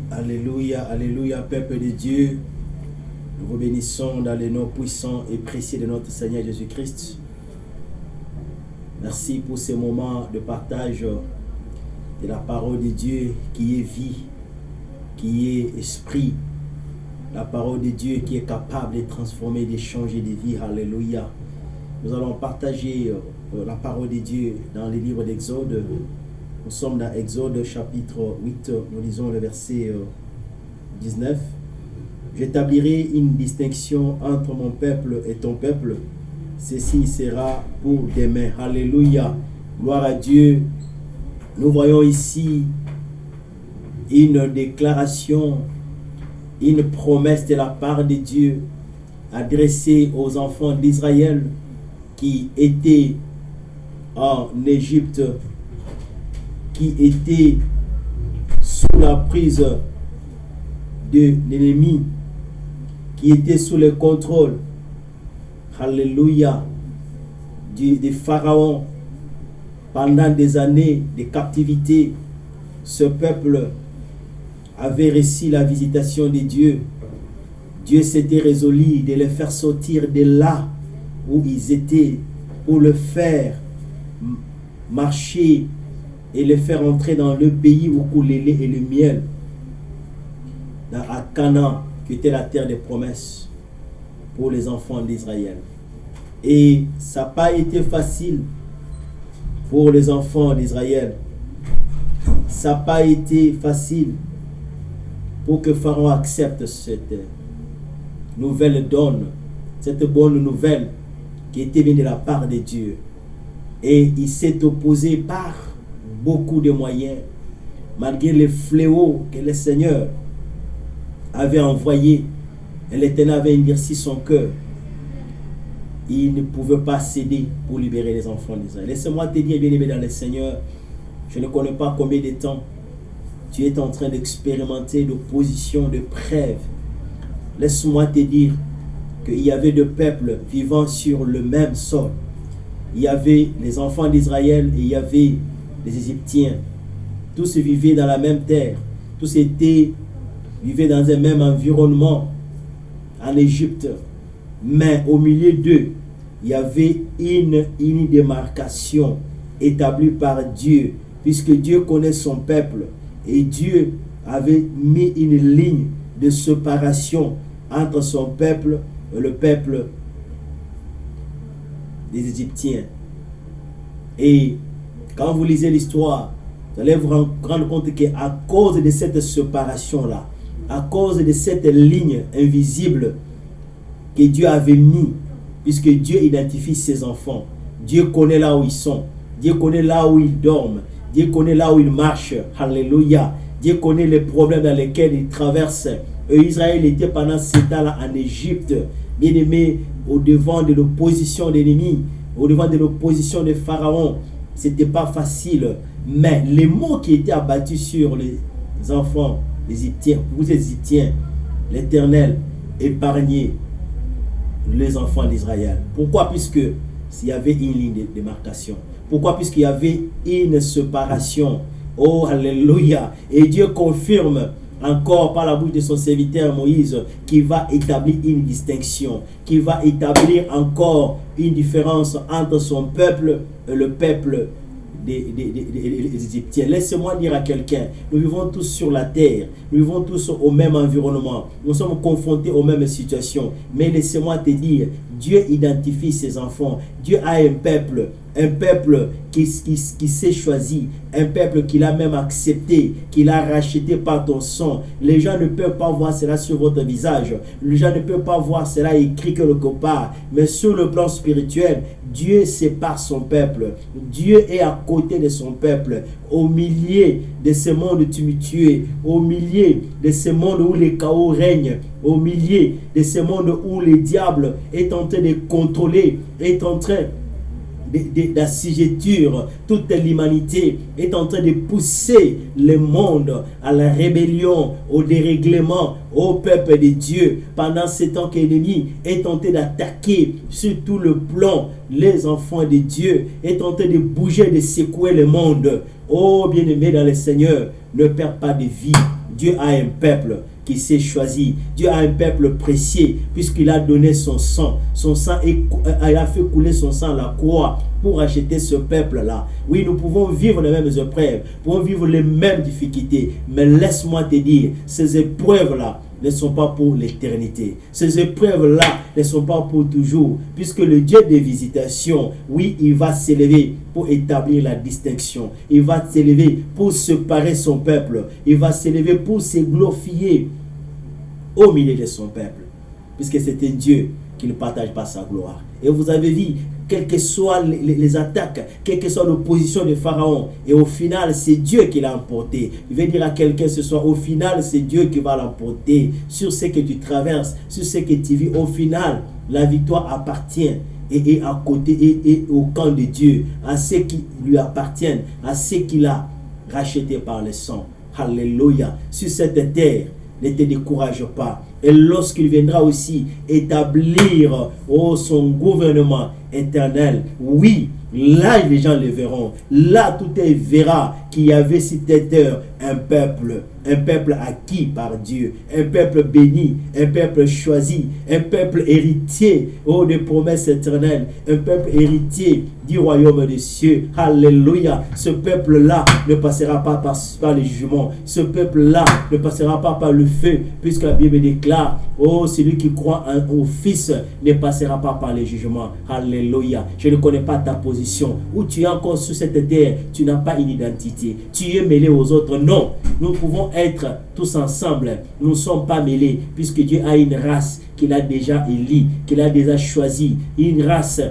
Alléluia, alléluia, peuple de Dieu. Nous vous bénissons dans le nom puissant et précieux de notre Seigneur Jésus-Christ. Merci pour ce moment de partage de la parole de Dieu qui est vie, qui est esprit. La parole de Dieu qui est capable de transformer, de changer de vie. Alléluia. Nous allons partager la parole de Dieu dans le livre d'Exode. Nous sommes dans Exode chapitre 8, nous lisons le verset 19. J'établirai une distinction entre mon peuple et ton peuple. Ceci sera pour demain. Alléluia. Gloire à Dieu. Nous voyons ici une déclaration, une promesse de la part de Dieu adressée aux enfants d'Israël qui étaient en Égypte, qui étaient sous la prise de l'ennemi, qui étaient sous le contrôle, alléluia, du Pharaon pendant des années de captivité. Ce peuple avait reçu la visitation de Dieu. Dieu s'était résolu de les faire sortir de là où ils étaient pour le faire marcher et les faire entrer dans le pays où coule le lait et le miel, à Canaan, qui était la terre des promesses pour les enfants d'Israël. Et ça n'a pas été facile pour les enfants d'Israël. Ça n'a pas été facile pour que Pharaon accepte cette nouvelle donne, cette bonne nouvelle qui était venue de la part de Dieu. Et il s'est opposé par beaucoup de moyens, malgré les fléaux que le Seigneur avait envoyés. Et l'Éternel avait endurci son cœur. Il ne pouvait pas céder pour libérer les enfants d'Israël. Laisse-moi te dire, bien-aimé dans le Seigneur, je ne connais pas combien de temps tu es en train d'expérimenter d'opposition, de preuves. Laisse-moi te dire qu'il y avait deux peuples vivant sur le même sol. Il y avait les enfants d'Israël et il y avait les Égyptiens. Tous vivaient dans la même terre. Tous vivaient dans un même environnement en Égypte. Mais au milieu d'eux, il y avait une démarcation établie par Dieu, puisque Dieu connaît son peuple. Et Dieu avait mis une ligne de séparation entre son peuple et le peuple des Égyptiens. Et quand vous lisez l'histoire, vous allez vous rendre compte qu'à cause de cette séparation-là, à cause de cette ligne invisible que Dieu avait mis, puisque Dieu identifie ses enfants, Dieu connaît là où ils sont, Dieu connaît là où ils dorment, Dieu connaît là où ils marchent, alléluia, Dieu connaît les problèmes dans lesquels ils traversent. Et Israël était pendant ce temps-là en Égypte, bien aimé, au devant de l'opposition de l'ennemi, au devant de l'opposition de Pharaon. C'était pas facile, mais les mots qui étaient abattus sur les enfants Égyptiens, vous Égyptiens, l'Éternel épargnait les enfants d'Israël. Pourquoi? Puisque s'il y avait une ligne de démarcation. Pourquoi? Puisqu'il y avait une séparation. Oh, alléluia. Et Dieu confirme encore par la bouche de son serviteur Moïse qui va établir une distinction, qui va établir encore une différence entre son peuple et le peuple des Égyptiens. Laissez-moi dire à quelqu'un, nous vivons tous sur la terre, nous vivons tous au même environnement, nous sommes confrontés aux mêmes situations, mais laissez-moi te dire, Dieu identifie ses enfants. Dieu a un peuple qui s'est choisi, un peuple qu'il a même accepté, qu'il a racheté par ton sang. Les gens ne peuvent pas voir cela sur votre visage, les gens ne peuvent pas voir cela écrit quelque part, mais sur le plan spirituel, Dieu sépare son peuple. Dieu est à côté de son peuple, au milieu de ce monde tumultueux, au milieu de ce monde où les chaos règnent, au milieu de ce monde où le diable est en train de contrôler, est en train d'assujettir toute l'humanité, est en train de pousser le monde à la rébellion, au dérèglement, au peuple de Dieu. Pendant ce temps que l'ennemi est tenté d'attaquer sur tout le plan les enfants de Dieu, est tenté de bouger, de secouer le monde. Oh bien-aimé dans le Seigneur, ne perds pas de vie. Dieu a un peuple qui s'est choisi. Dieu a un peuple précieux puisqu'il a donné son sang. Son sang, il a fait couler son sang à la croix pour acheter ce peuple-là. Oui, nous pouvons vivre les mêmes épreuves, nous pouvons vivre les mêmes difficultés. Mais laisse-moi te dire, ces épreuves-là ne sont pas pour l'éternité. Ces épreuves-là ne sont pas pour toujours. Puisque le Dieu des visitations, oui, il va s'élever pour établir la distinction. Il va s'élever pour séparer son peuple. Il va s'élever pour se glorifier au milieu de son peuple. Puisque c'est un Dieu qui ne partage pas sa gloire. Et vous avez vu, quelles que soient les attaques, quelle que soit l'opposition de Pharaon, et au final, c'est Dieu qui l'a emporté. Je vais dire à quelqu'un ce soir, au final, c'est Dieu qui va l'emporter sur ce que tu traverses, sur ce que tu vis. Au final, la victoire appartient et à côté et au camp de Dieu, à ceux qui lui appartiennent, à ceux qu'il a rachetés par le sang. Alléluia. Sur cette terre, ne te décourage pas. Et lorsqu'il viendra aussi établir son gouvernement éternel, oui, là les gens le verront. Là tout le monde verra qu'il y avait sur cette terre un peuple acquis par Dieu, un peuple béni, un peuple choisi, un peuple héritier des promesses éternelles, un peuple héritier du royaume des cieux. Alléluia. Ce peuple-là ne passera pas par le jugement. Ce peuple-là ne passera pas par le feu, puisque la Bible déclare, celui qui croit au Fils ne passera pas par le jugement. Alléluia. Je ne connais pas ta position. Où tu es encore sur cette terre, tu n'as pas une identité. Tu es mêlé aux autres. Non. Nous pouvons être tous ensemble. Nous ne sommes pas mêlés, puisque Dieu a une race qu'il a déjà élue, qu'il a déjà choisie. Une race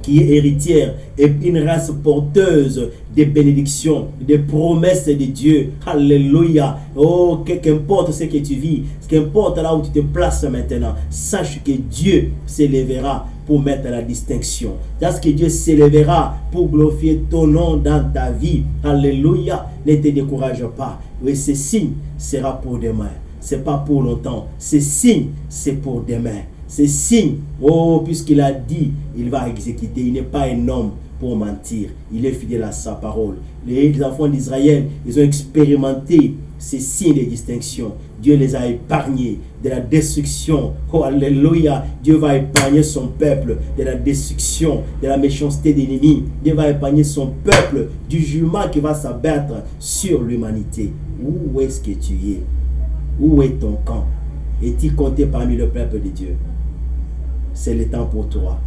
qui est héritière et une race porteuse des bénédictions, des promesses de Dieu. Alléluia. Oh, qu'importe ce que tu vis, qu'importe là où tu te places maintenant, sache que Dieu s'élèvera pour mettre la distinction. Sache que Dieu s'élèvera pour glorifier ton nom dans ta vie. Alléluia. Ne te décourage pas. Oui, ce signe sera pour demain. C'est pas pour longtemps. Ce signe, c'est pour demain. C'est signe, puisqu'il a dit, il va exécuter. Il n'est pas un homme pour mentir. Il est fidèle à sa parole. Les enfants d'Israël, ils ont expérimenté ces signes de distinction. Dieu les a épargnés de la destruction. Oh, alléluia. Dieu va épargner son peuple de la destruction, de la méchanceté des ennemis. Dieu va épargner son peuple du jugement qui va s'abattre sur l'humanité. Où est-ce que tu es? Où est ton camp? Es-tu compté parmi le peuple de Dieu? C'est le temps pour toi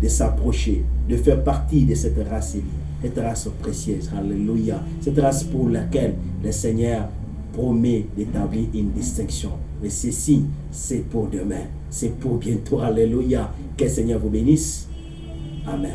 de s'approcher, de faire partie de cette race élue, cette race précieuse. Alléluia. Cette race pour laquelle le Seigneur promet d'établir une distinction. Mais ceci, c'est pour demain. C'est pour bientôt. Alléluia. Que le Seigneur vous bénisse. Amen.